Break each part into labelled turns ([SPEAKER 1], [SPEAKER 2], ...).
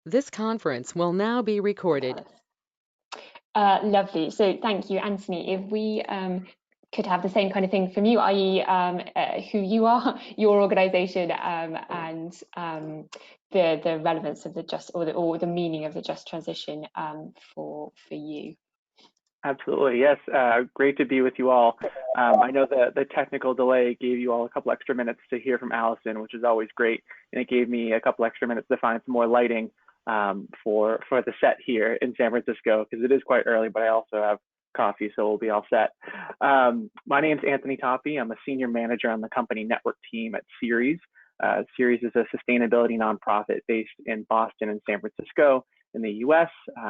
[SPEAKER 1] This conference will now be recorded.
[SPEAKER 2] Lovely. So thank you, Anthony. If we could have the same kind of thing from you, i.e. who you are, your organisation, and the relevance of the just or the meaning of the just transition for you.
[SPEAKER 3] Absolutely, yes. Great to be with you all. I know the technical delay gave you all a couple extra minutes to hear from Alison, which is always great, and it gave me a couple extra minutes to find some more lighting for the set here in San Francisco, because it is quite early, but I also have coffee, so we'll be all set. My name's Anthony Toppi. I'm a senior manager on the company network team at Ceres. Ceres is a sustainability nonprofit based in Boston and San Francisco in the US.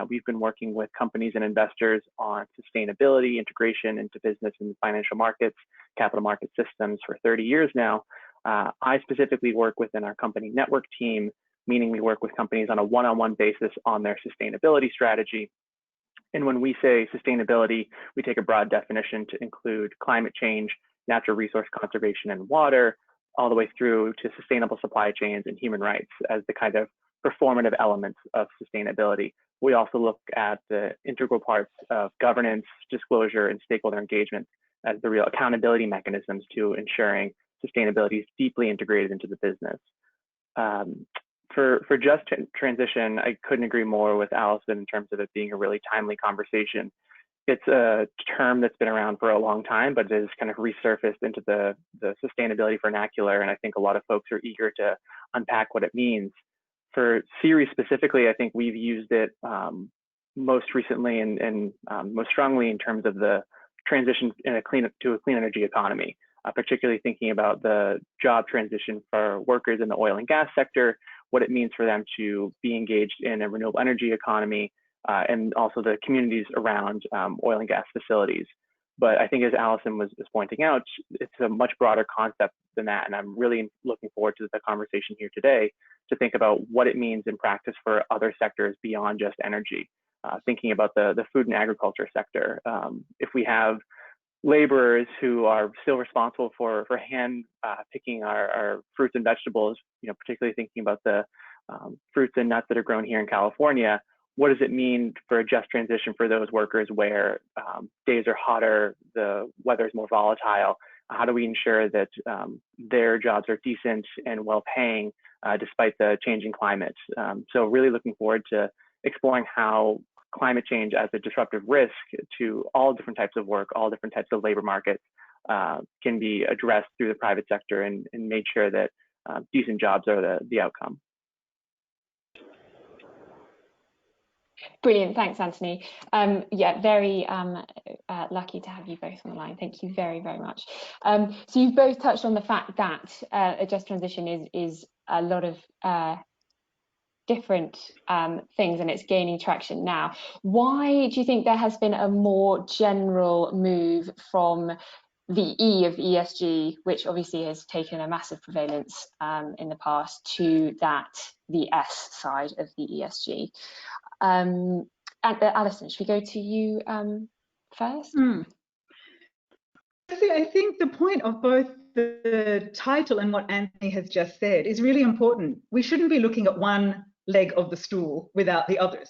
[SPEAKER 3] We've been working with companies and investors on sustainability, integration into business and financial markets, capital market systems for 30 years now. I specifically work within our company network team, meaning we work with companies on a one-on-one basis on their sustainability strategy. And when we say sustainability, we take a broad definition to include climate change, natural resource conservation and water, all the way through to sustainable supply chains and human rights as the kind of performative elements of sustainability. We also look at the integral parts of governance, disclosure, and stakeholder engagement as the real accountability mechanisms to ensuring sustainability is deeply integrated into the business. For just transition, I couldn't agree more with Alison in terms of it being a really timely conversation. It's a term that's been around for a long time, but it has kind of resurfaced into the sustainability vernacular, and I think a lot of folks are eager to unpack what it means. For Ceres specifically, I think we've used it most recently and most strongly in terms of the transition to a clean energy economy, particularly thinking about the job transition for workers in the oil and gas sector, what it means for them to be engaged in a renewable energy economy, and also the communities around oil and gas facilities. But I think as Alison was pointing out, it's a much broader concept than that. And I'm really looking forward to the conversation here today to think about what it means in practice for other sectors beyond just energy, thinking about the food and agriculture sector. If we have laborers who are still responsible for hand picking our fruits and vegetables, particularly thinking about the fruits and nuts that are grown here in California, what does it mean for a just transition for those workers where days are hotter, the weather is more volatile? How do we ensure that their jobs are decent and well-paying despite the changing climate? So really looking forward to exploring how climate change as a disruptive risk to all different types of work, all different types of labor markets can be addressed through the private sector and made sure that decent jobs are the outcome.
[SPEAKER 2] Brilliant, thanks, Anthony. Yeah, very lucky to have you both on the line. Thank you very, very much. So you've both touched on the fact that a just transition is a lot of different things, and it's gaining traction now. Why do you think there has been a more general move from the E of ESG, which obviously has taken a massive prevalence in the past, to the S side of the ESG? And Alison, should we go to you first?
[SPEAKER 4] I think the point of both the title and what Anthony has just said is really important. We shouldn't be looking at one leg of the stool without the others.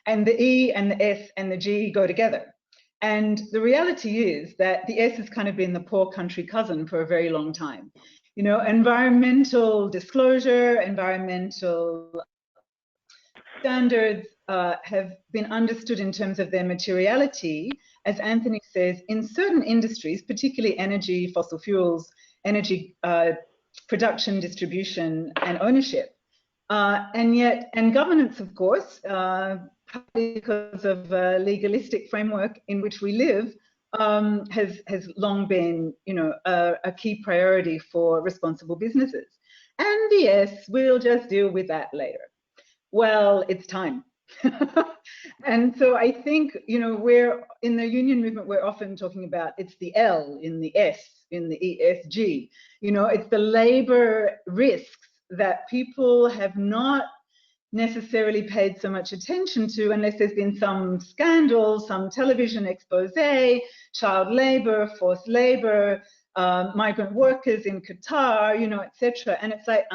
[SPEAKER 4] And the E and the S and the G go together. And the reality is that the S has kind of been the poor country cousin for a very long time. Environmental disclosure, environmental standards have been understood in terms of their materiality, as Anthony says, in certain industries, particularly energy, fossil fuels, energy production, distribution, and ownership. And governance, of course, partly because of a legalistic framework in which we live, has long been, a key priority for responsible businesses. And yes, we'll just deal with that later. Well, it's time. And so I think, we're in the union movement, we're often talking about it's the L in the S, in the ESG. It's the labor risks that people have not necessarily paid so much attention to unless there's been some scandal, some television expose, child labor, forced labor, migrant workers in Qatar, etc. And it's like,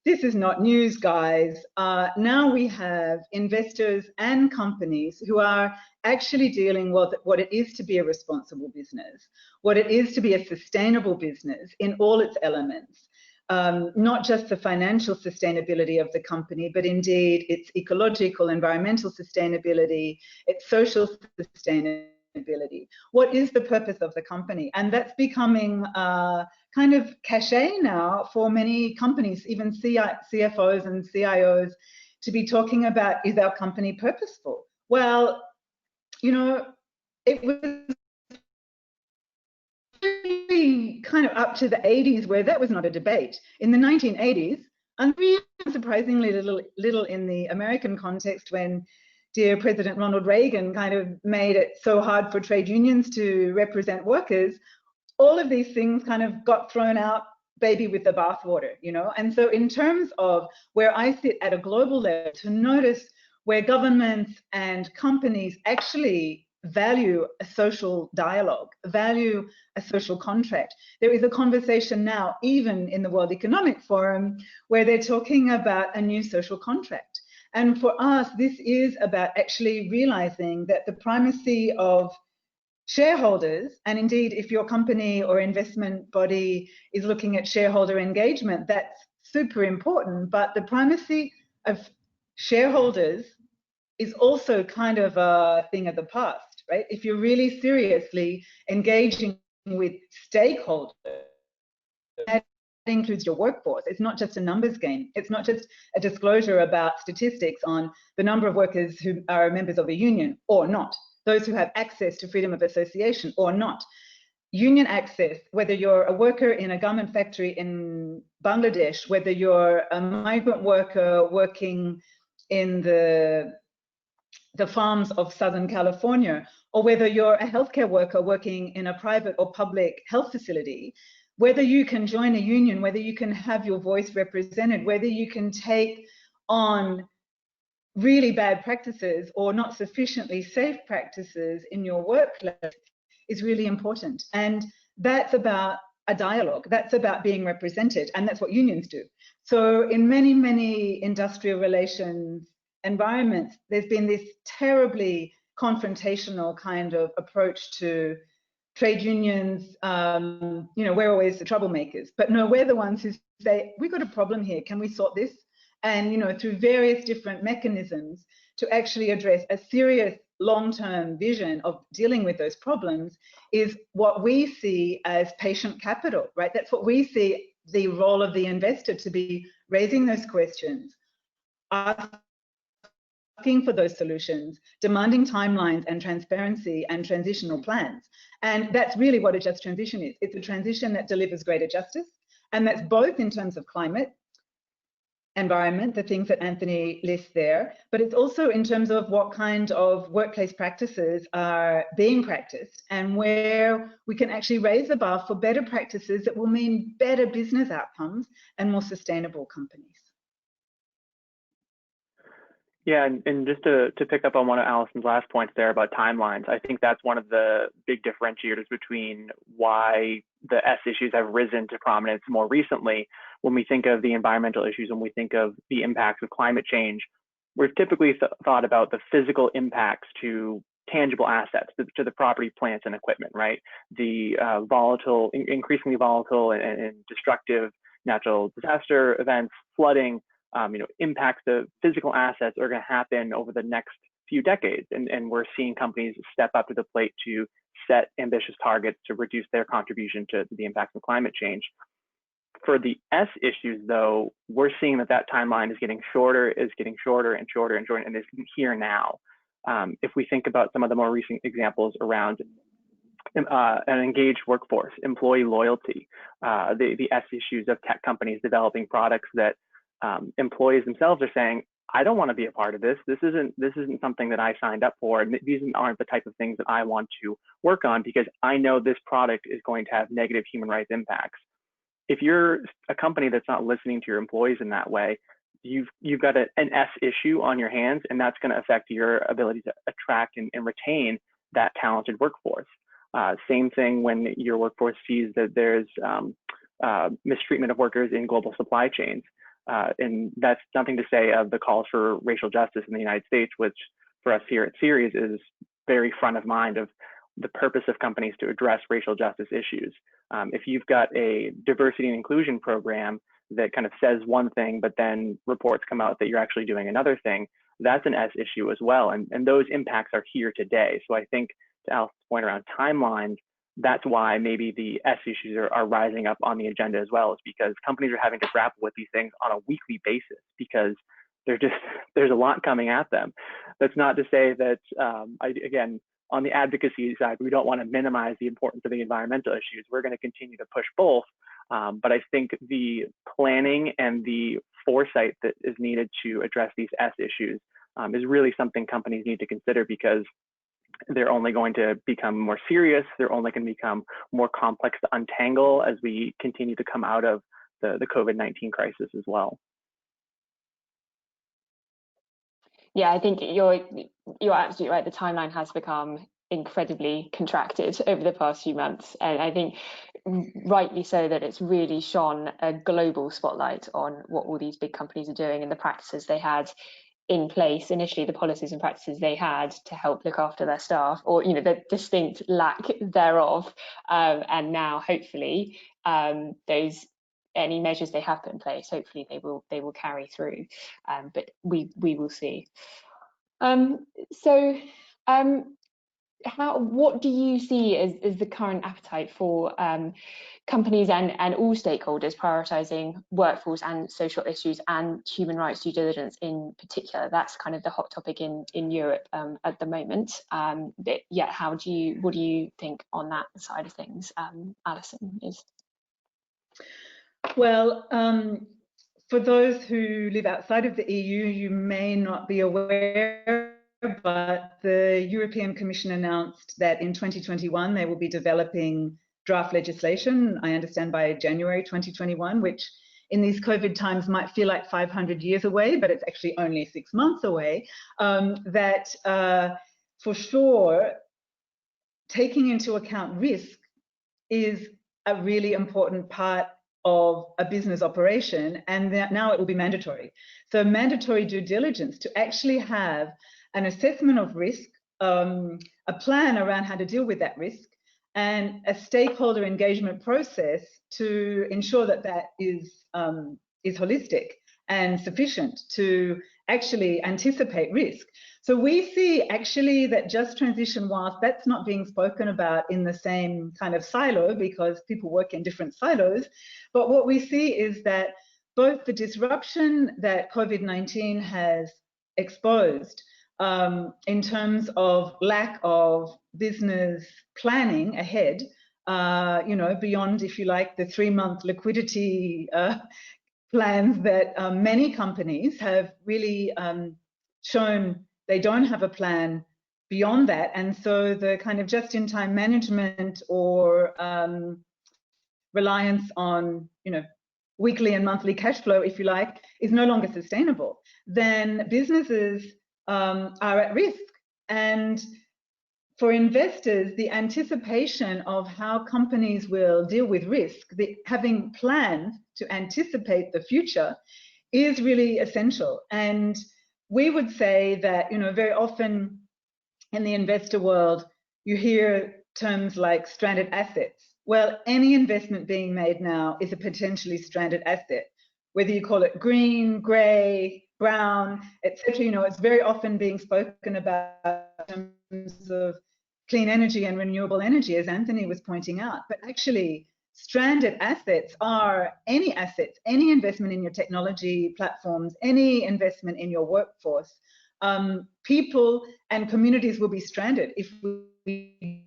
[SPEAKER 4] this is not news, guys. Now we have investors and companies who are actually dealing with what it is to be a responsible business, what it is to be a sustainable business in all its elements. Not just the financial sustainability of the company, but indeed its ecological, environmental sustainability, its social sustainability. What is the purpose of the company? And that's becoming kind of cachet now for many companies, even CFOs and CIOs, to be talking about, is our company purposeful? Well, you know, it was really kind of up to the 80s where that was not a debate. In the 1980s, and really surprisingly little in the American context, when dear President Ronald Reagan kind of made it so hard for trade unions to represent workers, all of these things kind of got thrown out, baby with the bathwater, you know. And so in terms of where I sit at a global level, to notice where governments and companies actually value a social dialogue, value a social contract. There is a conversation now, even in the World Economic Forum, where they're talking about a new social contract. And for us, this is about actually realizing that the primacy of shareholders, and indeed, if your company or investment body is looking at shareholder engagement, that's super important. But the primacy of shareholders is also kind of a thing of the past, right? If you're really seriously engaging with stakeholders, that includes your workforce. It's not just a numbers game. It's not just a disclosure about statistics on the number of workers who are members of a union or not, those who have access to freedom of association or not. Union access, whether you're a worker in a garment factory in Bangladesh, whether you're a migrant worker working in the farms of Southern California, or whether you're a healthcare worker working in a private or public health facility, whether you can join a union, whether you can have your voice represented, whether you can take on really bad practices or not sufficiently safe practices in your workplace is really important. And that's about a dialogue. That's about being represented. And that's what unions do. So in many, many industrial relations environments, there's been this terribly confrontational kind of approach to trade unions. You know, we're always the troublemakers, but no, we're the ones who say, we've got a problem here, can we sort this? And, you know, through various different mechanisms to actually address a serious long-term vision of dealing with those problems is what we see as patient capital, right? That's what we see the role of the investor to be, raising those questions, asking for those solutions, demanding timelines and transparency and transitional plans. And that's really what a just transition is. It's a transition that delivers greater justice, and that's both in terms of climate, environment, the things that Anthony lists there, but it's also in terms of what kind of workplace practices are being practiced and where we can actually raise the bar for better practices that will mean better business outcomes and more sustainable companies.
[SPEAKER 3] Yeah, and just to pick up on one of Alison's last points there about timelines, I think that's one of the big differentiators between why the S issues have risen to prominence more recently. When we think of the environmental issues, when we think of the impacts of climate change, we've typically thought about the physical impacts to tangible assets, to the property, plants, and equipment, right? The volatile, increasingly volatile and destructive natural disaster events, flooding, impacts the physical assets are going to happen over the next few decades. And we're seeing companies step up to the plate to set ambitious targets to reduce their contribution to the impacts of climate change. For the S issues, though, we're seeing that timeline is getting shorter and shorter, and is here now. If we think about some of the more recent examples around an engaged workforce, employee loyalty, the S issues of tech companies developing products that employees themselves are saying, I don't want to be a part of this. This isn't something that I signed up for. And these aren't the type of things that I want to work on because I know this product is going to have negative human rights impacts. If you're a company that's not listening to your employees in that way, you've got an S issue on your hands, and that's going to affect your ability to attract and retain that talented workforce. Same thing when your workforce sees that there's mistreatment of workers in global supply chains. And that's nothing to say of the calls for racial justice in the United States, which for us here at Ceres is very front of mind of the purpose of companies to address racial justice issues. If you've got a diversity and inclusion program that kind of says one thing, but then reports come out that you're actually doing another thing, that's an S issue as well. And those impacts are here today. So I think to Allison's point around timelines, that's why maybe the S issues are rising up on the agenda as well, is because companies are having to grapple with these things on a weekly basis because there's a lot coming at them. That's not to say that, again, on the advocacy side, we don't want to minimize the importance of the environmental issues. We're going to continue to push both. But I think the planning and the foresight that is needed to address these S issues is really something companies need to consider, because they're only going to become more serious. They're only going to become more complex to untangle as we continue to come out of the COVID-19 crisis as well.
[SPEAKER 2] Yeah, I think you're absolutely right. The timeline has become incredibly contracted over the past few months, and I think rightly so that it's really shone a global spotlight on what all these big companies are doing and the practices they had in place initially, the policies and practices they had to help look after their staff, or the distinct lack thereof, and now hopefully those any measures they have put in place, hopefully they will carry through, but we will see. What do you see as the current appetite for companies and all stakeholders prioritizing workforce and social issues and human rights due diligence in particular? That's kind of the hot topic in Europe at the moment. But yeah, what do you think on that side of things, Alison?
[SPEAKER 4] Well, for those who live outside of the EU, you may not be aware, but the European Commission announced that in 2021 they will be developing draft legislation, I understand by January 2021, which in these COVID times might feel like 500 years away, but it's actually only 6 months away, that for sure, taking into account risk is a really important part of a business operation, and that now it will be mandatory. So mandatory due diligence to actually have an assessment of risk, a plan around how to deal with that risk, and a stakeholder engagement process to ensure that that is holistic and sufficient to actually anticipate risk. So we see actually that just transition, whilst that's not being spoken about in the same kind of silo because people work in different silos, but what we see is that both the disruption that COVID-19 has exposed in terms of lack of business planning ahead, beyond, if you like, the 3-month liquidity plans that many companies have really shown they don't have a plan beyond that. And so the kind of just-in-time management or reliance on, weekly and monthly cash flow, if you like, is no longer sustainable. Then businesses are at risk. And for investors, the anticipation of how companies will deal with risk, having plans to anticipate the future, is really essential. And we would say that, very often in the investor world, you hear terms like stranded assets. Well, any investment being made now is a potentially stranded asset, whether you call it green, gray, brown, etc. It's very often being spoken about in terms of clean energy and renewable energy, as Anthony was pointing out. But actually, stranded assets are any assets, any investment in your technology platforms, any investment in your workforce. People and communities will be stranded if we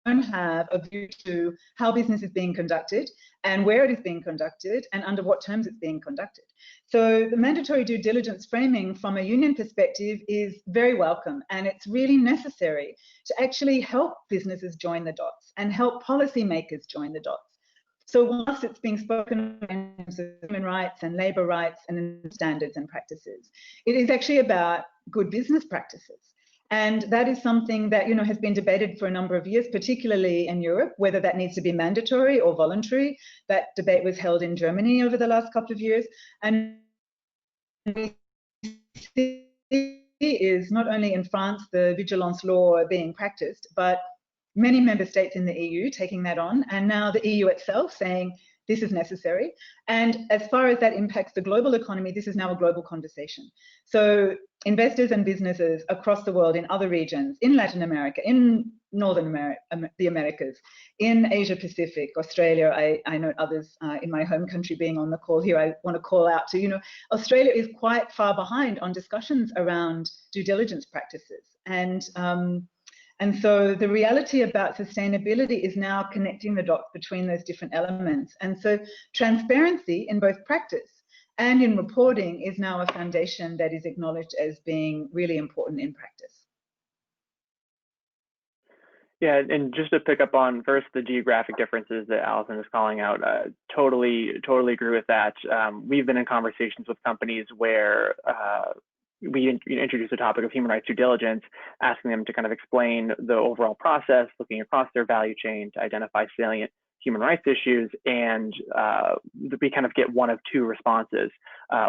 [SPEAKER 4] don't have a view to how business is being conducted and where it is being conducted and under what terms it's being conducted. So the mandatory due diligence framing from a union perspective is very welcome, and it's really necessary to actually help businesses join the dots and help policymakers join the dots. So whilst it's being spoken in terms of human rights and labour rights and standards and practices, it is actually about good business practices. And that is something that, has been debated for a number of years, particularly in Europe, whether that needs to be mandatory or voluntary. That debate was held in Germany over the last couple of years. And we see is not only in France the vigilance law being practiced, but many member states in the EU taking that on, and now the EU itself saying this is necessary. And as far as that impacts the global economy, this is now a global conversation. So investors and businesses across the world, in other regions, in Latin America, in Northern America, the Americas, in Asia Pacific, Australia, I know others in my home country being on the call here, I want to call out to, Australia is quite far behind on discussions around due diligence practices. And so the reality about sustainability is now connecting the dots between those different elements. And so transparency in both practice and in reporting is now a foundation that is acknowledged as being really important in practice.
[SPEAKER 3] Yeah, and just to pick up on first the geographic differences that Alison is calling out, totally agree with that. We've been in conversations with companies where we introduce the topic of human rights due diligence, asking them to kind of explain the overall process, looking across their value chain to identify salient human rights issues, and we kind of get one of two responses.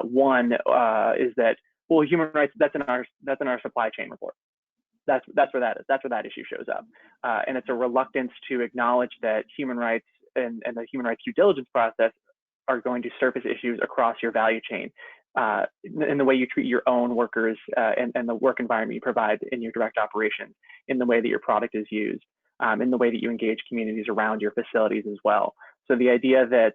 [SPEAKER 3] One is that, well, human rights, that's in our supply chain report. That's where that is. That's where that issue shows up, and it's a reluctance to acknowledge that human rights and the human rights due diligence process are going to surface issues across your value chain. In the way you treat your own workers and the work environment you provide in your direct operations, in the way that your product is used, in the way that you engage communities around your facilities as well. So the idea that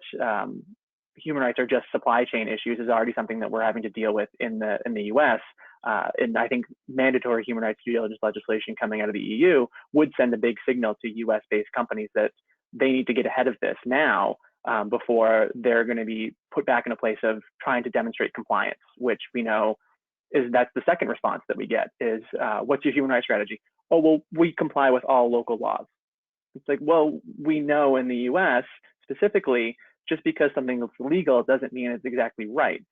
[SPEAKER 3] human rights are just supply chain issues is already something that we're having to deal with in the US. And I think mandatory human rights due diligence legislation coming out of the EU would send a big signal to US-based companies that they need to get ahead of this now. Before they're going to be put back in a place of trying to demonstrate compliance, which we know that's the second response that we get is, what's your human rights strategy? Oh, well, we comply with all local laws. It's like, well, we know in the US specifically, just because something is legal doesn't mean it's exactly right.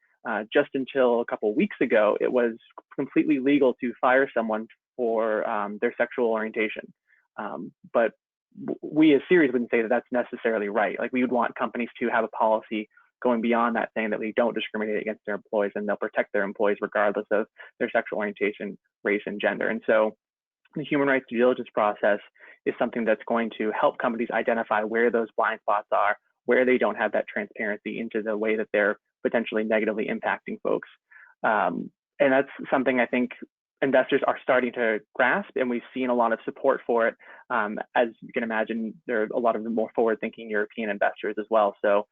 [SPEAKER 3] Just until a couple of weeks ago, it was completely legal to fire someone for their sexual orientation. But we as Ceres wouldn't say that that's necessarily right. Like, we would want companies to have a policy going beyond that, saying that we don't discriminate against their employees and they'll protect their employees regardless of their sexual orientation, race, and gender. And so the human rights due diligence process is something that's going to help companies identify where those blind spots are, where they don't have that transparency into the way that they're potentially negatively impacting folks. And that's something I think investors are starting to grasp, and we've seen a lot of support for it. As you can imagine, there are a lot of the more forward-thinking European investors as well. So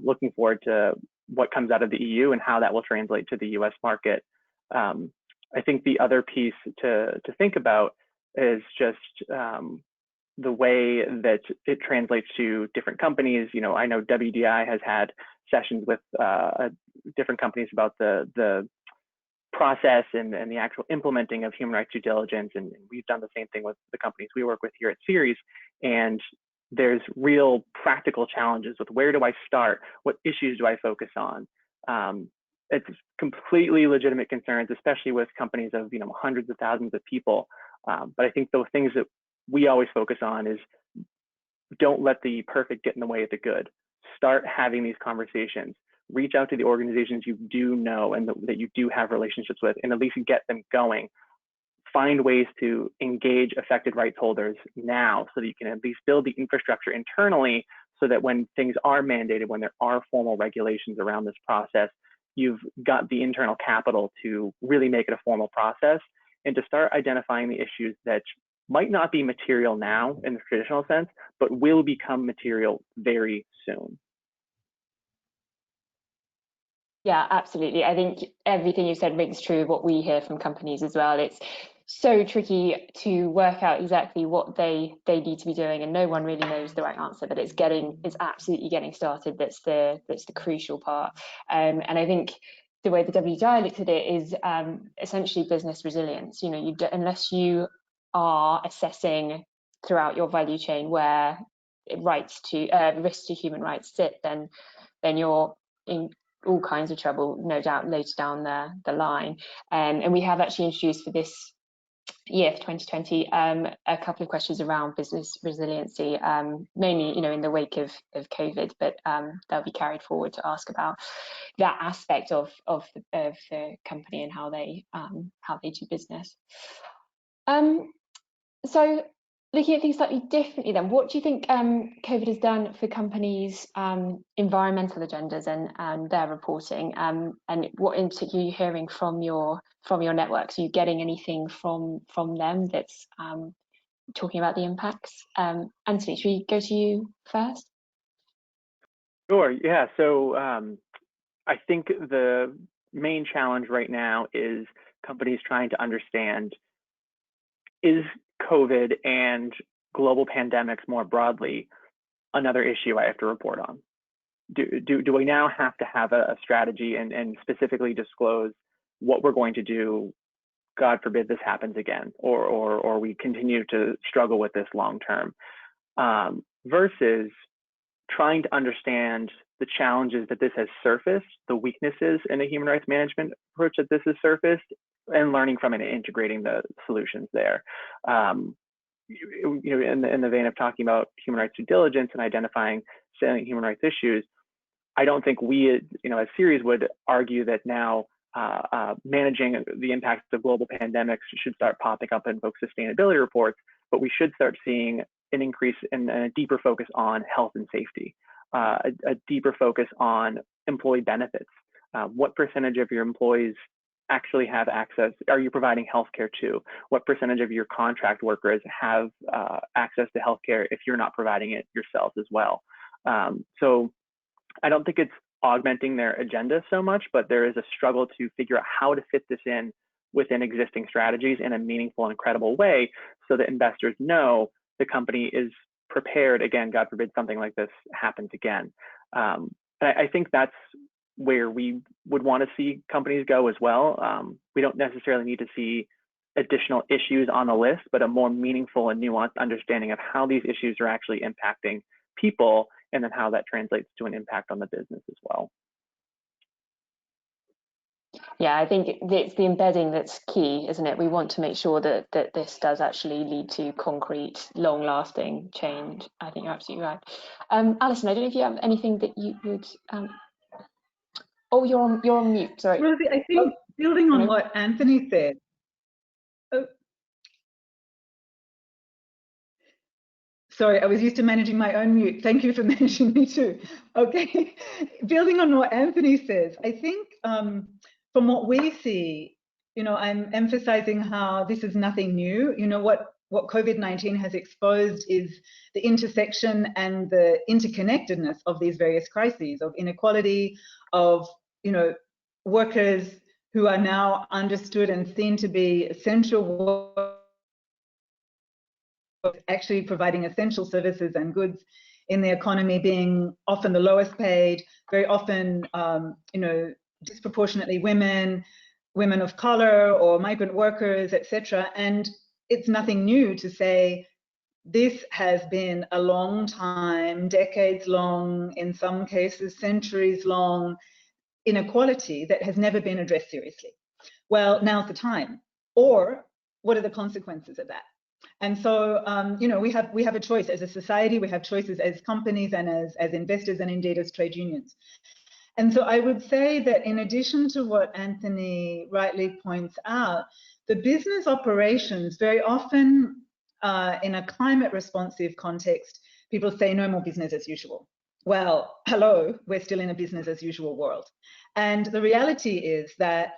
[SPEAKER 3] looking forward to what comes out of the EU and how that will translate to the US market. I think the other piece to think about is just the way that it translates to different companies. I know WDI has had sessions with different companies about the process and the actual implementing of human rights due diligence, and we've done the same thing with the companies we work with here at Ceres. And there's real practical challenges with where do I start, what issues do I focus on. It's completely legitimate concerns, especially with companies of hundreds of thousands of people. But I think the things that we always focus on is don't let the perfect get in the way of the good. Start having these conversations. Reach out to the organizations you do know and that you do have relationships with, and at least get them going. Find ways to engage affected rights holders now so that you can at least build the infrastructure internally so that when things are mandated, when there are formal regulations around this process, you've got the internal capital to really make it a formal process and to start identifying the issues that might not be material now in the traditional sense, but will become material very soon.
[SPEAKER 2] Yeah, absolutely. I think everything you said rings true of what we hear from companies as well. It's so tricky to work out exactly what they need to be doing, and no one really knows the right answer, but it's absolutely getting started. That's the crucial part. And I think the way the WDI looks at it is essentially business resilience. Unless you are assessing throughout your value chain where risks to human rights sit, then you're in all kinds of trouble, no doubt, later down the line. And we have actually introduced for this year for 2020, a couple of questions around business resiliency, mainly, in the wake of COVID, but they'll be carried forward to ask about that aspect of the company and how they do business. So looking at things slightly differently then, what do you think COVID has done for companies' environmental agendas and their reporting? And what in particular are you hearing from your networks? Are you getting anything from them that's talking about the impacts? Anthony, should we go to you first?
[SPEAKER 3] Sure, yeah. So I think the main challenge right now is companies trying to understand, is COVID and global pandemics more broadly another issue I have to report on? Do we now have to have a strategy and specifically disclose what we're going to do, God forbid this happens again, or we continue to struggle with this long term, versus trying to understand the challenges that this has surfaced, the weaknesses in a human rights management approach that this has surfaced, and learning from it and integrating the solutions there. In the vein of talking about human rights due diligence and identifying salient human rights issues, I don't think we, as Ceres, would argue that now managing the impacts of global pandemics should start popping up in folks' sustainability reports, but we should start seeing an increase in a deeper focus on health and safety, a deeper focus on employee benefits. What percentage of your employees actually have access? Are you providing healthcare to? What percentage of your contract workers have access to healthcare if you're not providing it yourselves as well? So I don't think it's augmenting their agenda so much, but there is a struggle to figure out how to fit this in within existing strategies in a meaningful and credible way so that investors know the company is prepared, again, God forbid something like this happens again. I think that's where we would want to see companies go as well. We don't necessarily need to see additional issues on the list, but a more meaningful and nuanced understanding of how these issues are actually impacting people, and then how that translates to an impact on the business as well.
[SPEAKER 2] Yeah, I think it's the embedding that's key, isn't it? We want to make sure that this does actually lead to concrete, long-lasting change. I think you're absolutely right. Alison, I don't know if you have anything that you would. Oh, you're on mute. Sorry.
[SPEAKER 4] Rosie, I think building on what Anthony said. Sorry, I was used to managing my own mute. Thank you for managing me too. Okay, building on what Anthony says, I think from what we see, I'm emphasizing how this is nothing new. What COVID-19 has exposed is the intersection and the interconnectedness of these various crises, of inequality, of workers who are now understood and seen to be essential workers, actually providing essential services and goods in the economy, being often the lowest paid, very often disproportionately women of color or migrant workers, etc. And it's nothing new to say this has been a long time, decades long, in some cases centuries long inequality that has never been addressed seriously. Well, now's the time. Or what are the consequences of that? And so, we have a choice as a society, we have choices as companies and as investors, and indeed as trade unions. And so I would say that in addition to what Anthony rightly points out, the business operations very often in a climate responsive context, people say no more business as usual. Well, hello, we're still in a business as usual world. And the reality is that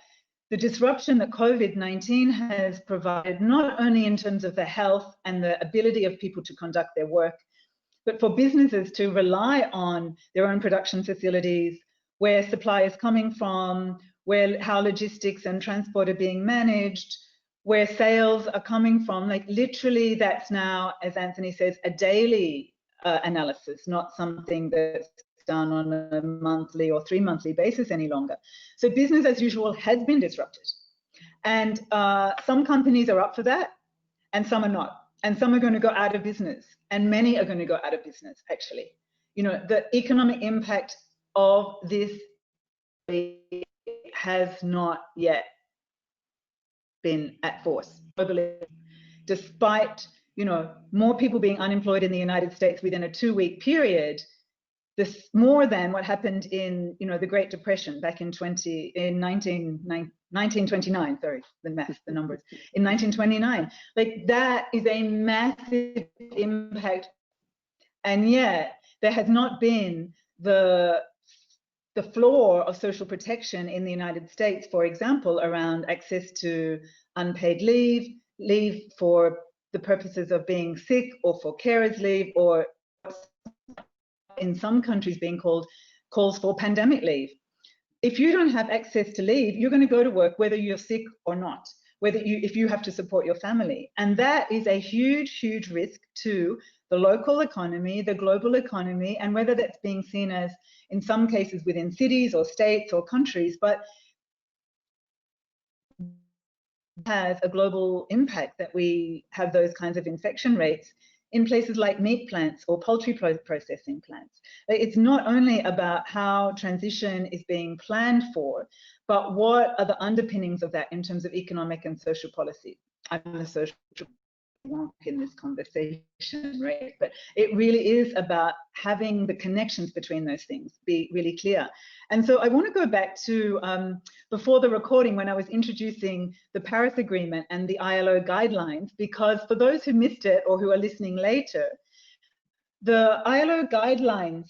[SPEAKER 4] the disruption that COVID-19 has provided, not only in terms of the health and the ability of people to conduct their work, but for businesses to rely on their own production facilities, where supply is coming from, how logistics and transport are being managed, where sales are coming from. Like literally that's now, as Anthony says, a daily analysis, not something that's done on a monthly or 3-monthly basis any longer. So business as usual has been disrupted. And some companies are up for that and some are not. And some are going to go out of business, and many are going to go out of business, actually. The economic impact of this has not yet been at force globally, despite, you know, more people being unemployed in the United States within a 2-week period. This more than what happened in, you know, the Great Depression back in 1929. Sorry, the math, the numbers. In 1929, like that is a massive impact, and yet there has not been the floor of social protection in the United States, for example, around access to unpaid leave for the purposes of being sick, or for carers leave, or in some countries being called calls for pandemic leave. If you don't have access to leave, you're going to go to work whether you're sick or not, if you have to support your family. And that is a huge, huge risk to the local economy, the global economy, and whether that's being seen as, in some cases, within cities or states or countries, but has a global impact that we have those kinds of infection rates in places like meat plants or poultry processing plants. It's not only about how transition is being planned for, but what are the underpinnings of that in terms of economic and social policy. I'm a social wonk in this conversation, right? But it really is about having the connections between those things be really clear. And so I want to go back to before the recording, when I was introducing the Paris Agreement and the ILO guidelines, because for those who missed it or who are listening later, the ILO guidelines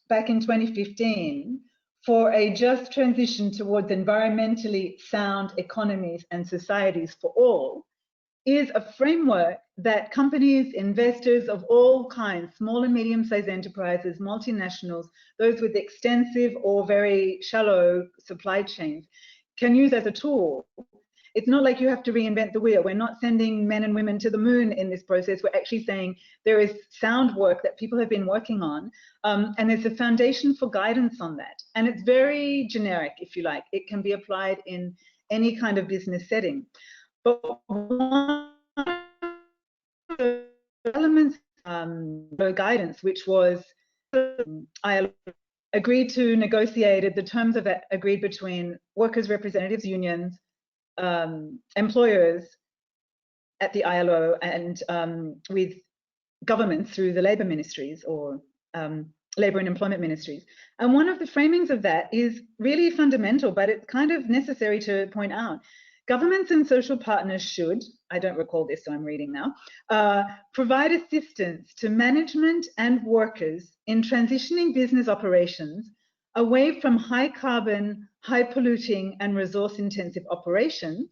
[SPEAKER 4] back in 2015 for a just transition towards environmentally sound economies and societies for all is a framework that companies, investors of all kinds, small and medium-sized enterprises, multinationals, those with extensive or very shallow supply chains, can use as a tool. It's not like you have to reinvent the wheel. We're not sending men and women to the moon in this process. We're actually saying there is sound work that people have been working on, and there's a foundation for guidance on that. And it's very generic, if you like. It can be applied in any kind of business setting. But one of the elements of guidance, which was I agreed to negotiated the terms of it agreed between workers' representatives, unions, employers at the ILO, and with governments through the labour ministries or labour and employment ministries. And one of the framings of that is really fundamental, but it's kind of necessary to point out. Governments and social partners should, I don't recall this, so I'm reading now, provide assistance to management and workers in transitioning business operations away from high carbon, high polluting and resource intensive operations.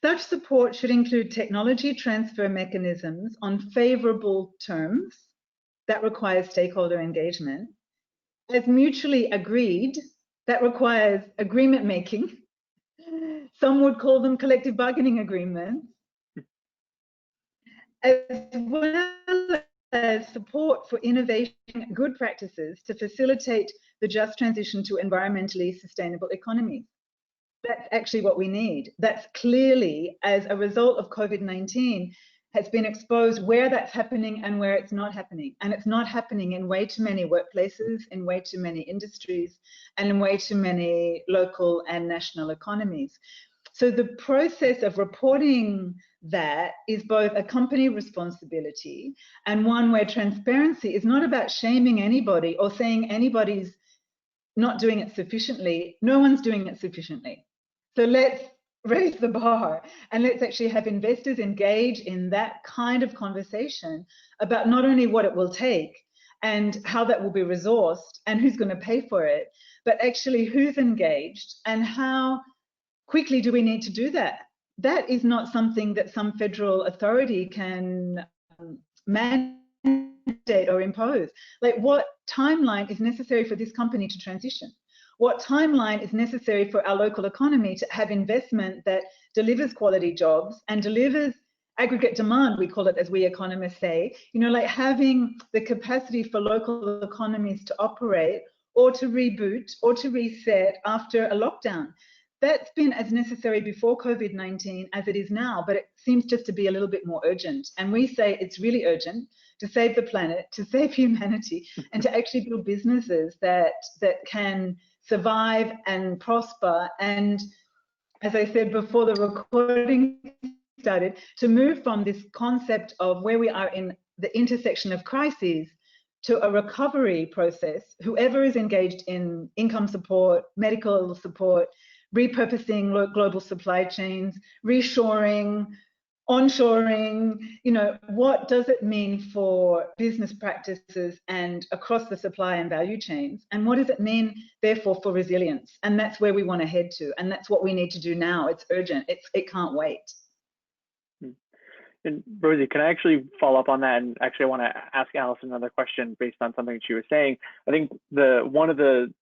[SPEAKER 4] Such support should include technology transfer mechanisms on favourable terms that requires stakeholder engagement, as mutually agreed, that requires agreement making. Some would call them collective bargaining agreements, as well as support for innovation and good practices to facilitate the just transition to environmentally sustainable economies. That's actually what we need. That's clearly, as a result of COVID-19, has been exposed where that's happening and where it's not happening. And it's not happening in way too many workplaces, in way too many industries, and in way too many local and national economies. So the process of reporting that is both a company responsibility and one where transparency is not about shaming anybody or saying anybody's not doing it sufficiently. No one's doing it sufficiently. So let's raise the bar and let's actually have investors engage in that kind of conversation about not only what it will take and how that will be resourced and who's going to pay for it, but actually who's engaged and how quickly do we need to do that. That is not something that some federal authority can mandate or impose. Like, what timeline is necessary for this company to transition? What timeline is necessary for our local economy to have investment that delivers quality jobs and delivers aggregate demand, we call it, as we economists say, you know, like having the capacity for local economies to operate or to reboot or to reset after a lockdown. That's been as necessary before COVID-19 as it is now, but it seems just to be a little bit more urgent. And we say it's really urgent to save the planet, to save humanity, and to actually build businesses that can survive and prosper and as I said before the recording started, to move from this concept of where we are in the intersection of crises to a recovery process. Whoever is engaged in income support, medical support, repurposing global supply chains, reshoring, onshoring, what does it mean for business practices and across the supply and value chains? And what does it mean, therefore, for resilience? And that's where we want to head to. And that's what we need to do now. It's urgent. It can't wait.
[SPEAKER 3] And Rosie, can I actually follow up on that? And actually, I want to ask Alison another question based on something she was saying. I think one of the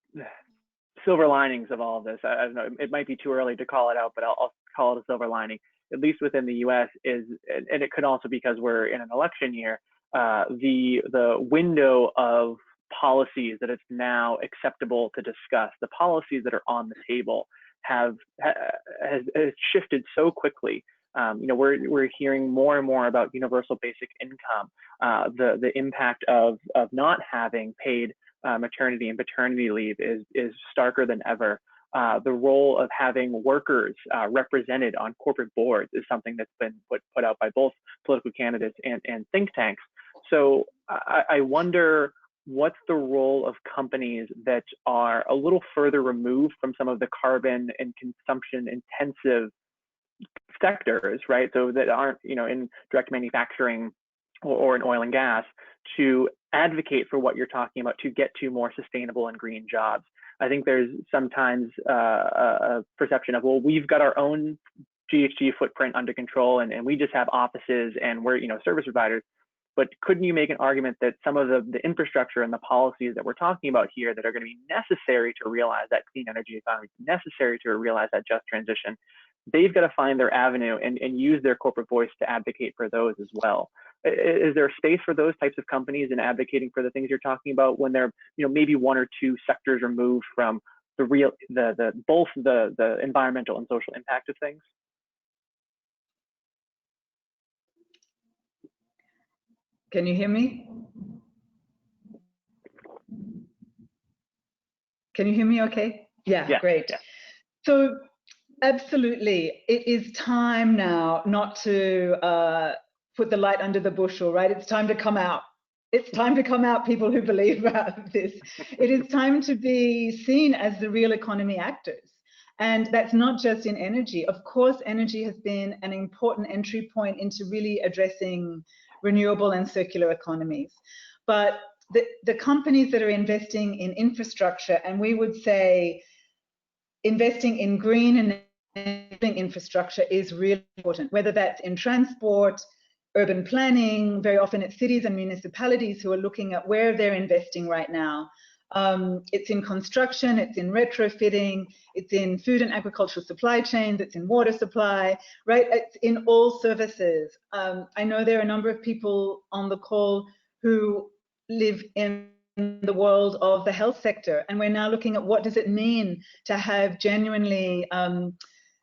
[SPEAKER 3] silver linings of all of this, I don't know, it might be too early to call it out, but I'll call it a silver lining, at least within the US, is, and it could also be because we're in an election year, the window of policies that it's now acceptable to discuss, the policies that are on the table has shifted so quickly. We're hearing more and more about universal basic income, the impact of not having paid maternity and paternity leave is starker than ever. The role of having workers represented on corporate boards is something that's been put out by both political candidates and think tanks. So I wonder, what's the role of companies that are a little further removed from some of the carbon and consumption intensive sectors, right? So that aren't, in direct manufacturing or in oil and gas, to advocate for what you're talking about, to get to more sustainable and green jobs. I think there's sometimes a perception of, well, we've got our own GHG footprint under control, and we just have offices and we're, service providers. But couldn't you make an argument that some of the infrastructure and the policies that we're talking about here that are going to be necessary to realize that clean energy economy, necessary to realize that just transition, they've got to find their avenue and use their corporate voice to advocate for those as well. Is there space for those types of companies in advocating for the things you're talking about when they're, maybe one or two sectors removed from both the environmental and social impact of things?
[SPEAKER 4] Can you hear me? Can you hear me okay? Yeah. Great. Yeah. So absolutely, it is time now not to put the light under the bushel, right? It's time to come out. It's time to come out, people who believe this. It is time to be seen as the real economy actors. And that's not just in energy. Of course, energy has been an important entry point into really addressing renewable and circular economies. But the companies that are investing in infrastructure, and we would say investing in green and infrastructure is really important, whether that's in transport, urban planning. Very often it's cities and municipalities who are looking at where they're investing right now. It's in construction, it's in retrofitting, it's in food and agricultural supply chains, it's in water supply, right? It's in all services. I know there are a number of people on the call who live in the world of the health sector, and we're now looking at what does it mean to have genuinely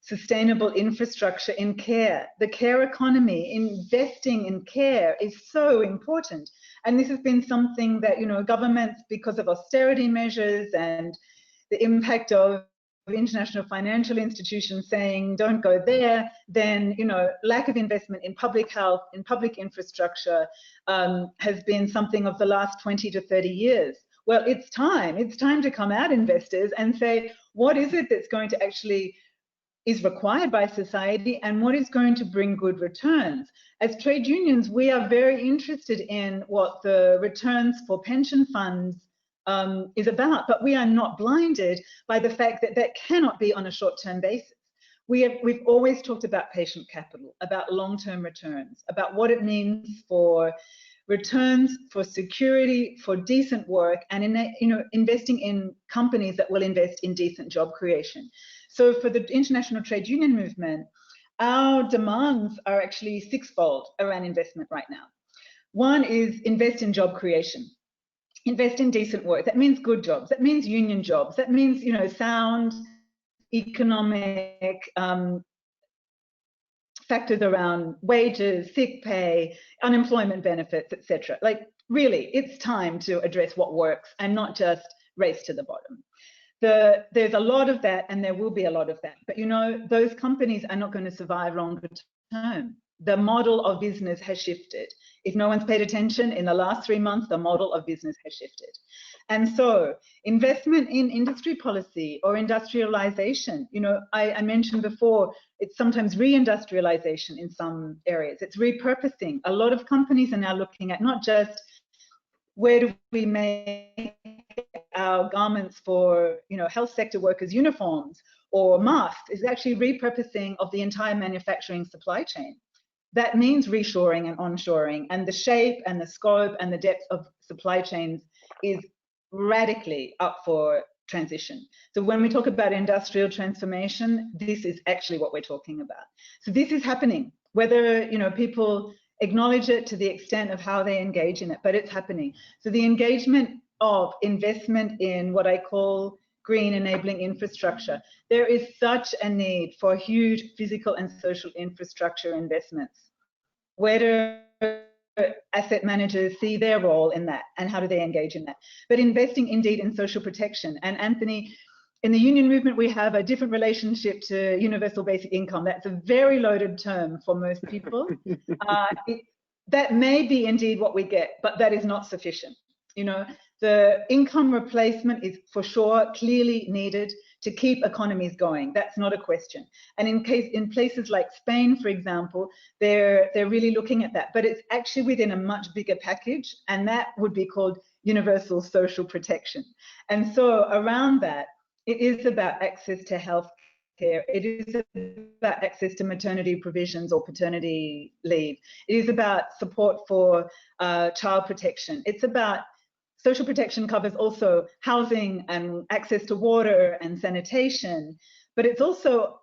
[SPEAKER 4] sustainable infrastructure in care. The care economy, investing in care is so important. And this has been something that, governments, because of austerity measures and the impact of international financial institutions saying, don't go there, then, lack of investment in public health, in public infrastructure has been something of the last 20 to 30 years. Well, it's time to come out, investors, and say, what is it that's going to actually is required by society and what is going to bring good returns? As trade unions, we are very interested in what the returns for pension funds is about, but we are not blinded by the fact that that cannot be on a short-term basis. We've always talked about patient capital, about long-term returns, about what it means for returns, for security, for decent work, and investing in companies that will invest in decent job creation. So for the international trade union movement, our demands are actually sixfold around investment right now. One is invest in job creation. Invest in decent work. That means good jobs. That means union jobs. That means, sound economic factors around wages, sick pay, unemployment benefits, etc. Like, really, it's time to address what works and not just race to the bottom. There's a lot of that, and there will be a lot of that. But those companies are not going to survive longer term. The model of business has shifted. If no one's paid attention, in the last 3 months, the model of business has shifted. And so investment in industry policy or industrialization, I mentioned before, it's sometimes reindustrialization in some areas. It's repurposing. A lot of companies are now looking at not just where do we make our garments for health sector workers' uniforms or masks. It's actually repurposing of the entire manufacturing supply chain. That means reshoring and onshoring, and the shape and the scope and the depth of supply chains is radically up for transition. So when we talk about industrial transformation, this is actually what we're talking about. So this is happening, whether people acknowledge it to the extent of how they engage in it, but it's happening. So the engagement of investment in what I call green enabling infrastructure. There is such a need for huge physical and social infrastructure investments. Where do asset managers see their role in that, and how do they engage in that? But investing indeed in social protection. And Anthony, in the union movement, we have a different relationship to universal basic income. That's a very loaded term for most people. That may be indeed what we get, but that is not sufficient. The income replacement is for sure clearly needed to keep economies going. That's not a question. And in places like Spain, for example, they're really looking at that. But it's actually within a much bigger package, and that would be called universal social protection. And so around that, it is about access to health care. It is about access to maternity provisions or paternity leave. It is about support for child protection. It's about social protection covers also housing and access to water and sanitation. But it's also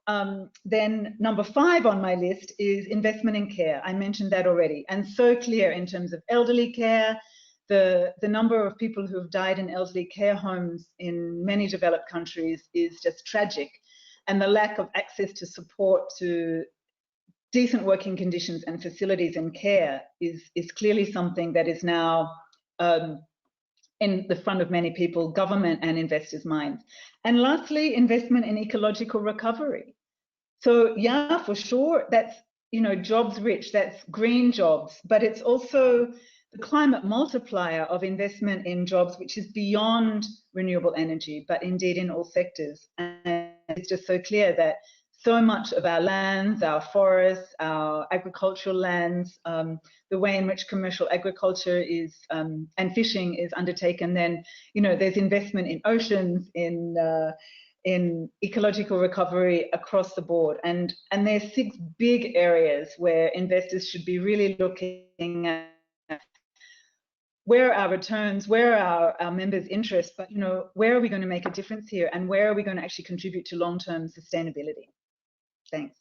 [SPEAKER 4] then number 5 on my list is investment in care. I mentioned that already, and so clear in terms of elderly care. The number of people who have died in elderly care homes in many developed countries is just tragic. And the lack of access to support, to decent working conditions and facilities and care is clearly something that is now in the front of many people, government and investors' minds. And lastly, investment in ecological recovery. So yeah, for sure, that's jobs rich, that's green jobs, but it's also the climate multiplier of investment in jobs, which is beyond renewable energy, but indeed in all sectors. And it's just so clear that so much of our lands, our forests, our agricultural lands, the way in which commercial agriculture is and fishing is undertaken, then there's investment in oceans, in ecological recovery across the board, and there's 6 big areas where investors should be really looking at where are our returns, where are our members' interests, but where are we going to make a difference here, and where are we going to actually contribute to long-term sustainability? Thanks.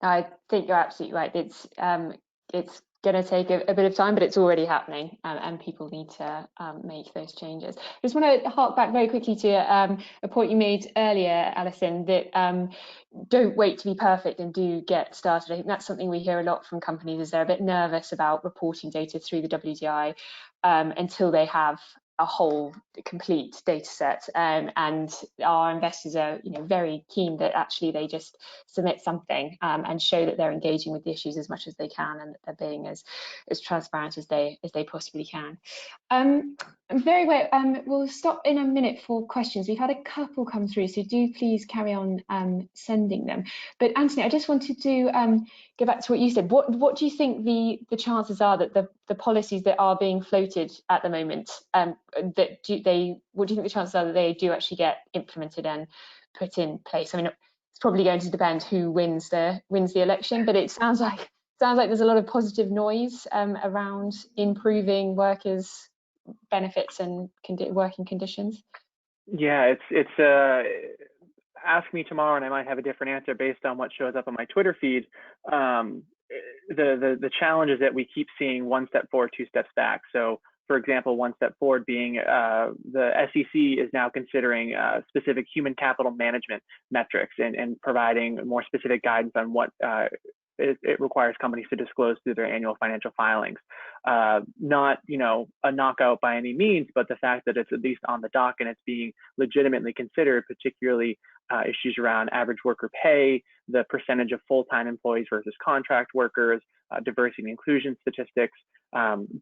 [SPEAKER 2] I think you're absolutely right. It's going to take a bit of time, but it's already happening, and people need to make those changes. I just want to hark back very quickly to a point you made earlier, Alison, that don't wait to be perfect and do get started. I think that's something we hear a lot from companies, is they're a bit nervous about reporting data through the WDI until they have a whole complete data set, and our investors are very keen that actually they just submit something and show that they're engaging with the issues as much as they can, and that they're being as transparent as they possibly can. Very well. We'll stop in a minute for questions. We've had a couple come through, so do please carry on sending them. But Anthony, I just wanted to go back to what you said. What do you think the chances are that the policies that are being floated at the moment, what do you think the chances are that they do actually get implemented and put in place? I mean, it's probably going to depend who wins the election, but it sounds like there's a lot of positive noise around improving workers' benefits and working conditions.
[SPEAKER 3] Yeah, it's ask me tomorrow and I might have a different answer based on what shows up on my Twitter feed. The challenge is that we keep seeing 1 step forward, 2 steps back. So for example, 1 step forward being the SEC is now considering specific human capital management metrics and providing more specific guidance on what it requires companies to disclose through their annual financial filings. Not, a knockout by any means, but the fact that it's at least on the dock and it's being legitimately considered, particularly issues around average worker pay, the percentage of full-time employees versus contract workers, diversity and inclusion statistics,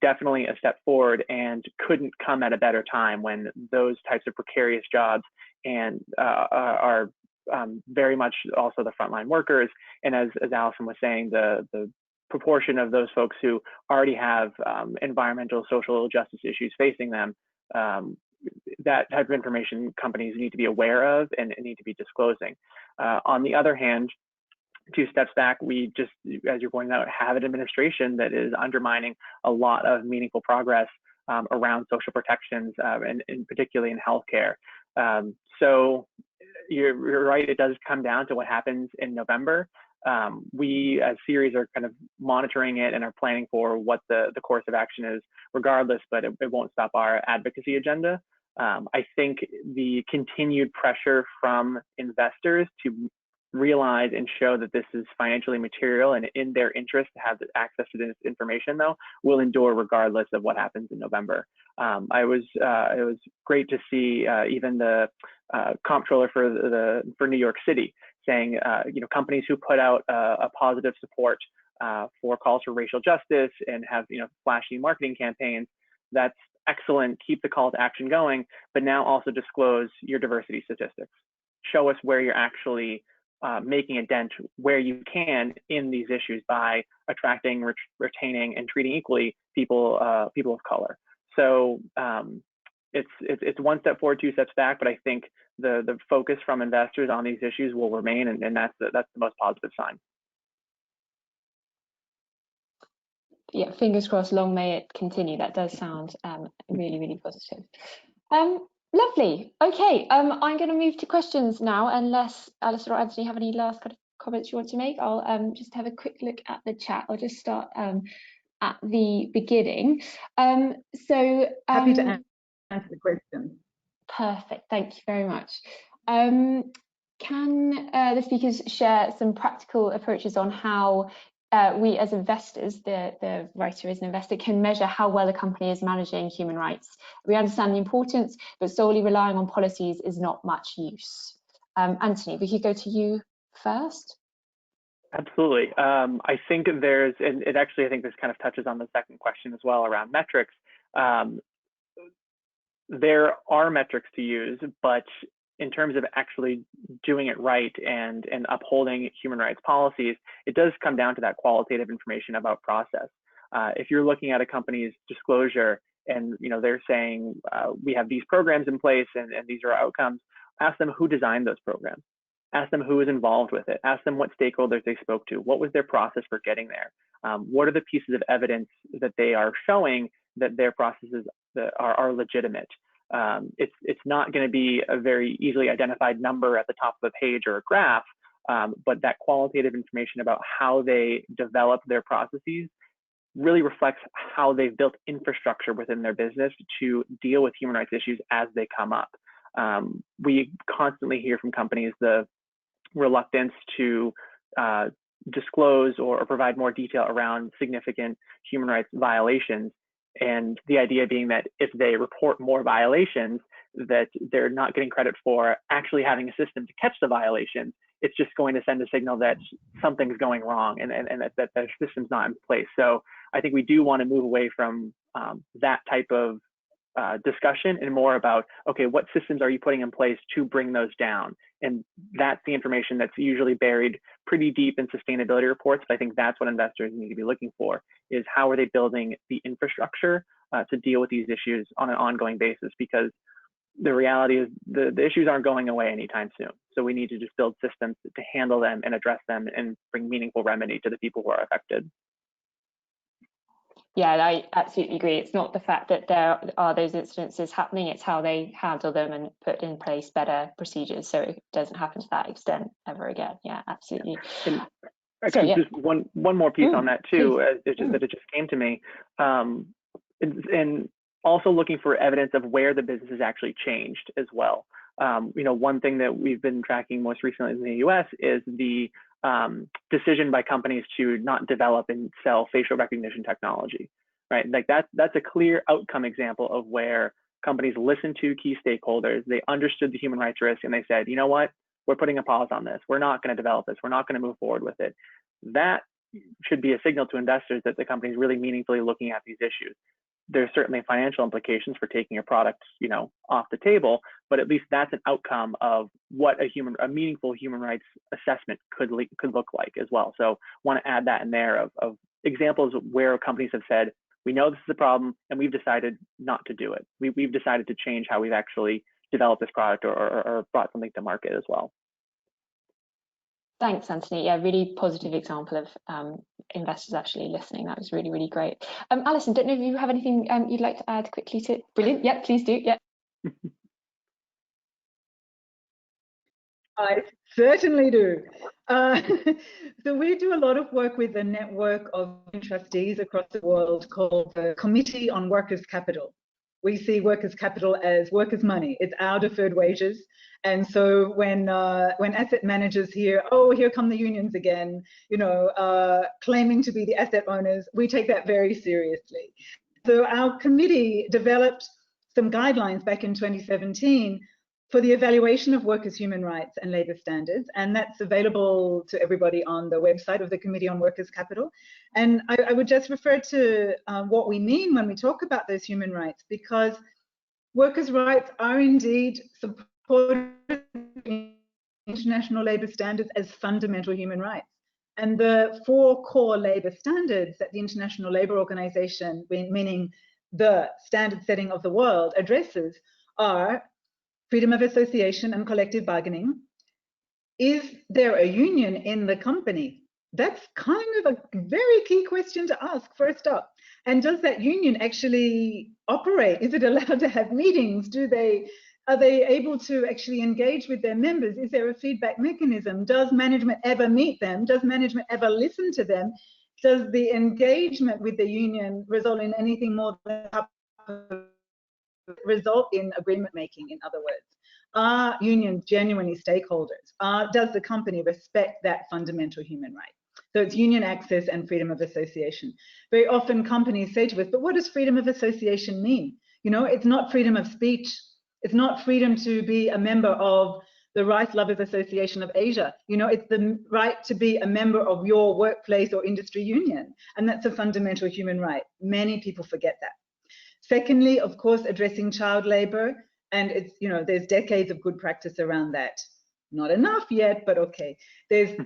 [SPEAKER 3] definitely a step forward, and couldn't come at a better time when those types of precarious jobs and are very much also the frontline workers. And as Alison was saying, the proportion of those folks who already have environmental, social justice issues facing them, that type of information companies need to be aware of and need to be disclosing. On the other hand, 2 steps back, we just, as you're pointing out, have an administration that is undermining a lot of meaningful progress around social protections, and particularly in healthcare. So you're right, it does come down to what happens in November. We as Ceres are kind of monitoring it and are planning for what the course of action is regardless, but it won't stop our advocacy agenda. I think the continued pressure from investors to realize and show that this is financially material and in their interest to have access to this information, though, will endure regardless of what happens in November. It was great to see even the comptroller for New York City saying, companies who put out a positive support for calls for racial justice and have flashy marketing campaigns, that's excellent. Keep the call to action going, but now also disclose your diversity statistics. Show us where you're actually making a dent where you can in these issues by attracting, retaining, and treating equally people of color. So it's 1 step forward, 2 steps back, but I think the focus from investors on these issues will remain, and that's the most positive sign.
[SPEAKER 2] Yeah, fingers crossed, long may it continue. That does sound really, really positive. Lovely. Okay, I'm going to move to questions now, unless Alison or Anthony have any last kind of comments you want to make. I'll just have a quick look at the chat. I'll just start at the beginning. Happy
[SPEAKER 4] to answer the question.
[SPEAKER 2] Perfect. Thank you very much. Can the speakers share some practical approaches on how we as investors, the writer is an investor, can measure how well a company is managing human rights? We understand the importance, but solely relying on policies is not much use. Anthony, we could go to you first.
[SPEAKER 3] Absolutely. I think there's, and it actually, I think this kind of touches on the second question as well around metrics. There are metrics to use, but in terms of actually doing it right and upholding human rights policies, it does come down to that qualitative information about process. If you're looking at a company's disclosure and they're saying we have these programs in place and these are outcomes, ask them who designed those programs. Ask them who was involved with it. Ask them what stakeholders they spoke to. What was their process for getting there? What are the pieces of evidence that they are showing that their processes are legitimate? It's not going to be a very easily identified number at the top of a page or a graph, but that qualitative information about how they develop their processes really reflects how they've built infrastructure within their business to deal with human rights issues as they come up. We constantly hear from companies the reluctance to disclose or provide more detail around significant human rights violations. And the idea being that if they report more violations, that they're not getting credit for actually having a system to catch the violations. It's just going to send a signal that something's going wrong and that the system's not in place. So I think we do want to move away from that type of discussion and more about, okay, what systems are you putting in place to bring those down? And that's the information that's usually buried pretty deep in sustainability reports. But I think that's what investors need to be looking for, is how are they building the infrastructure to deal with these issues on an ongoing basis? Because the reality is the issues aren't going away anytime soon. So we need to just build systems to handle them and address them and bring meaningful remedy to the people who are affected.
[SPEAKER 2] Yeah, I absolutely agree. It's not the fact that there are those incidences happening, it's how they handle them and put in place better procedures so it doesn't happen to that extent ever again. Yeah, absolutely.
[SPEAKER 3] And actually, just one more piece on that too, that it just came to me. And also looking for evidence of where the business has actually changed as well. One thing that we've been tracking most recently in the US is the decision by companies to not develop and sell facial recognition technology, right? Like that's a clear outcome example of where companies listened to key stakeholders, they understood the human rights risk, and they said, you know what, we're putting a pause on this. We're not going to develop this. We're not going to move forward with it. That should be a signal to investors that the company is really meaningfully looking at these issues. There's certainly financial implications for taking a product, you know, off the table, but at least that's an outcome of what a meaningful human rights assessment could look like as well. So want to add that in there of examples where companies have said, we know this is a problem and we've decided not to do it. We've decided to change how we've actually developed this product or brought something to market as well.
[SPEAKER 2] Thanks, Anthony. Yeah, really positive example of investors actually listening. That was really, really great. Alison, don't know if you have anything you'd like to add quickly to. Brilliant. Yeah, please do. Yeah.
[SPEAKER 4] I certainly do. So we do a lot of work with a network of trustees across the world called the Committee on Workers' Capital. We see workers' capital as workers' money. It's our deferred wages. And so when asset managers hear, oh, here come the unions again, you know, claiming to be the asset owners, we take that very seriously. So our committee developed some guidelines back in 2017 for the evaluation of workers' human rights and labour standards, and that's available to everybody on the website of the Committee on Workers' Capital. And I would just refer to what we mean when we talk about those human rights, because workers' rights are indeed supported in international labour standards as fundamental human rights. And the 4 core labour standards that the International Labour Organization, meaning the standard setting of the world, addresses are freedom of association and collective bargaining. Is there a union in the company? That's kind of a very key question to ask first up. And does that union actually operate? Is it allowed to have meetings? Are they able to actually engage with their members? Is there a feedback mechanism? Does management ever meet them? Does management ever listen to them? Does the engagement with the union result in anything more than result in agreement making, in other words? Are unions genuinely stakeholders? Does the company respect that fundamental human right? So it's union access and freedom of association. Very often companies say to us, but what does freedom of association mean? You know, it's not freedom of speech. It's not freedom to be a member of the Rice Lovers Association of Asia. You know, it's the right to be a member of your workplace or industry union. And that's a fundamental human right. Many people forget that. Secondly, of course, addressing child labor. And it's, you know, there's decades of good practice around that. Not enough yet, but okay. There's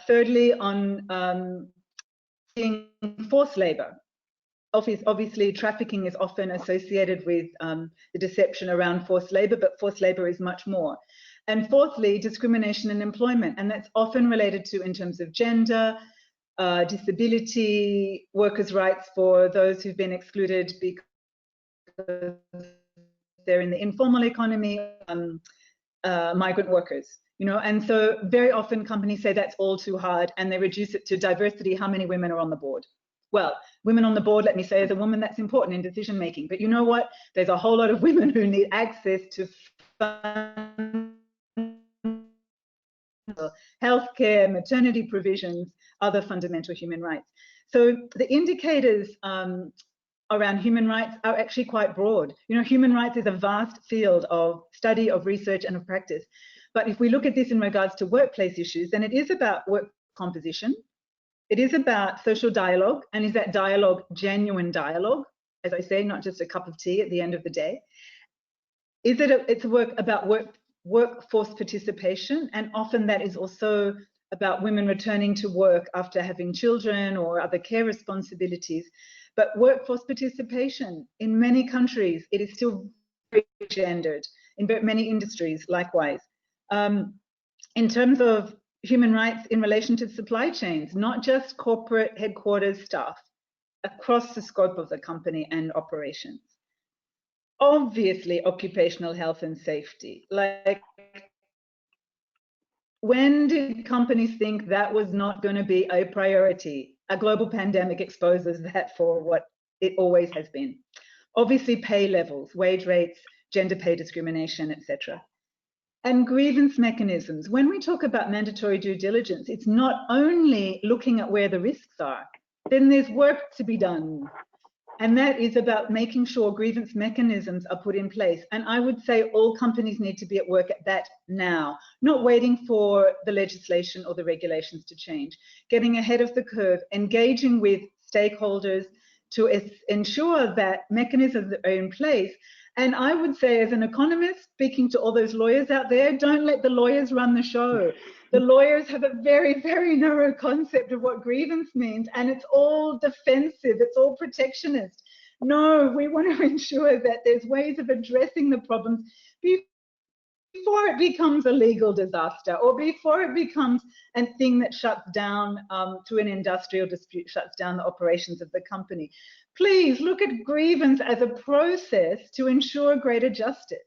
[SPEAKER 4] thirdly on forced labor. Obviously, trafficking is often associated with the deception around forced labor, but forced labor is much more. And fourthly, discrimination in employment. And that's often related to, in terms of gender, disability, workers' rights for those who've been excluded because they're in the informal economy, migrant workers, you know. And so very often companies say that's all too hard and they reduce it to diversity, how many women are on the board. Well, women on the board, let me say, as a woman, that's important in decision making. But you know what? There's a whole lot of women who need access to healthcare, maternity provisions, other fundamental human rights. So the indicators around human rights are actually quite broad. You know, human rights is a vast field of study, of research, and of practice. But if we look at this in regards to workplace issues, then it is about work composition. It is about social dialogue, and is that dialogue genuine dialogue? As I say, not just a cup of tea at the end of the day. Is it it's about workforce participation, and often that is also about women returning to work after having children or other care responsibilities. But workforce participation, in many countries, it is still very gendered, in many industries likewise. In terms of human rights in relation to supply chains, not just corporate headquarters staff, across the scope of the company and operations. Obviously, occupational health and safety. Like, when did companies think that was not going to be a priority? A global pandemic exposes that for what it always has been. Obviously, pay levels, wage rates, gender pay discrimination, etc. And grievance mechanisms. When we talk about mandatory due diligence, it's not only looking at where the risks are, then there's work to be done. And that is about making sure grievance mechanisms are put in place. And I would say all companies need to be at work at that now, not waiting for the legislation or the regulations to change. Getting ahead of the curve, engaging with stakeholders to ensure that mechanisms are in place. And I would say, as an economist, speaking to all those lawyers out there, don't let the lawyers run the show. The lawyers have a very, very narrow concept of what grievance means, and it's all defensive, it's all protectionist. No, we want to ensure that there's ways of addressing the problems before it becomes a legal disaster, or before it becomes a thing that shuts down through an industrial dispute, shuts down the operations of the company. Please look at grievance as a process to ensure greater justice.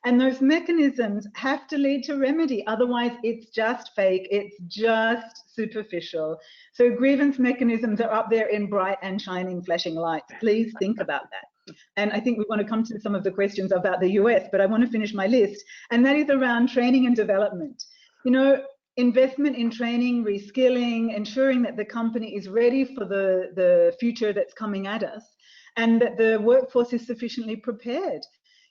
[SPEAKER 4] And those mechanisms have to lead to remedy. Otherwise, it's just fake. It's just superficial. So grievance mechanisms are up there in bright and shining, flashing lights. Please think about that. And I think we want to come to some of the questions about the US, but I want to finish my list. And that is around training and development. You know, investment in training, reskilling, ensuring that the company is ready for the future that's coming at us, and that the workforce is sufficiently prepared.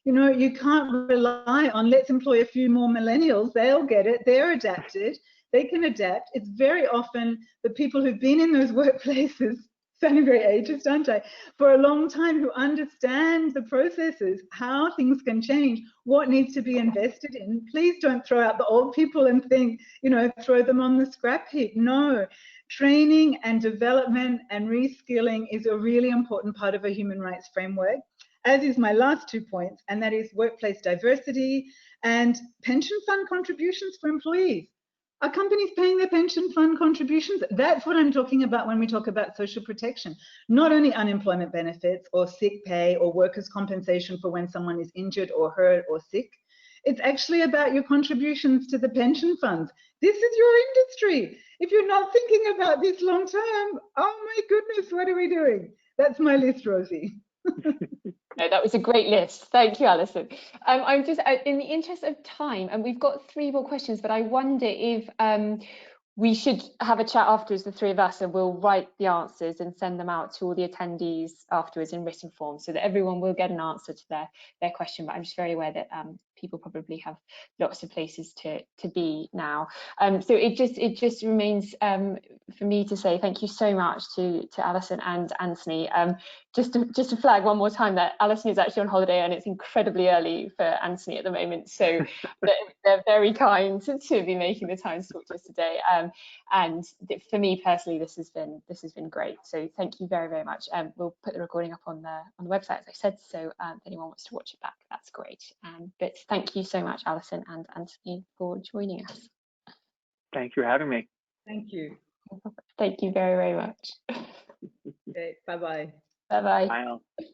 [SPEAKER 4] You know, you can't rely on, let's employ a few more millennials, they'll get it, they're adapted, they can adapt. It's very often the people who've been in those workplaces, sounding very ageist, aren't I, for a long time, who understand the processes, how things can change, what needs to be invested in. Please don't throw out the old people and think, you know, throw them on the scrap heap. No, training and development and reskilling is a really important part of a human rights framework, as is my last 2 points, and that is workplace diversity and pension fund contributions for employees. Are companies paying their pension fund contributions? That's what I'm talking about when we talk about social protection. Not only unemployment benefits or sick pay or workers' compensation for when someone is injured or hurt or sick. It's actually about your contributions to the pension funds. This is your industry. If you're not thinking about this long term, oh my goodness, what are we doing? That's my list, Rosie.
[SPEAKER 2] No, that was a great list. Thank you, Alison. I'm just, in the interest of time, and we've got 3 more questions, but I wonder if we should have a chat afterwards, the 3 of us, and we'll write the answers and send them out to all the attendees afterwards in written form, so that everyone will get an answer to their question. But I'm just very aware that people probably have lots of places to be now. So it just remains for me to say thank you so much to Alison and Anthony. Just to flag one more time that Alison is actually on holiday and it's incredibly early for Anthony at the moment, so they're very kind to be making the time to talk to us today. And for me personally, this has been great. So thank you very, very much. We'll put the recording up on the website, as I said. So if anyone wants to watch it back, that's great. But thank you so much, Alison and Anthony, for joining us.
[SPEAKER 3] Thank you for having me.
[SPEAKER 4] Thank you.
[SPEAKER 2] Thank you very, very much.
[SPEAKER 4] Okay, bye-bye.
[SPEAKER 2] Bye-bye.
[SPEAKER 3] Bye.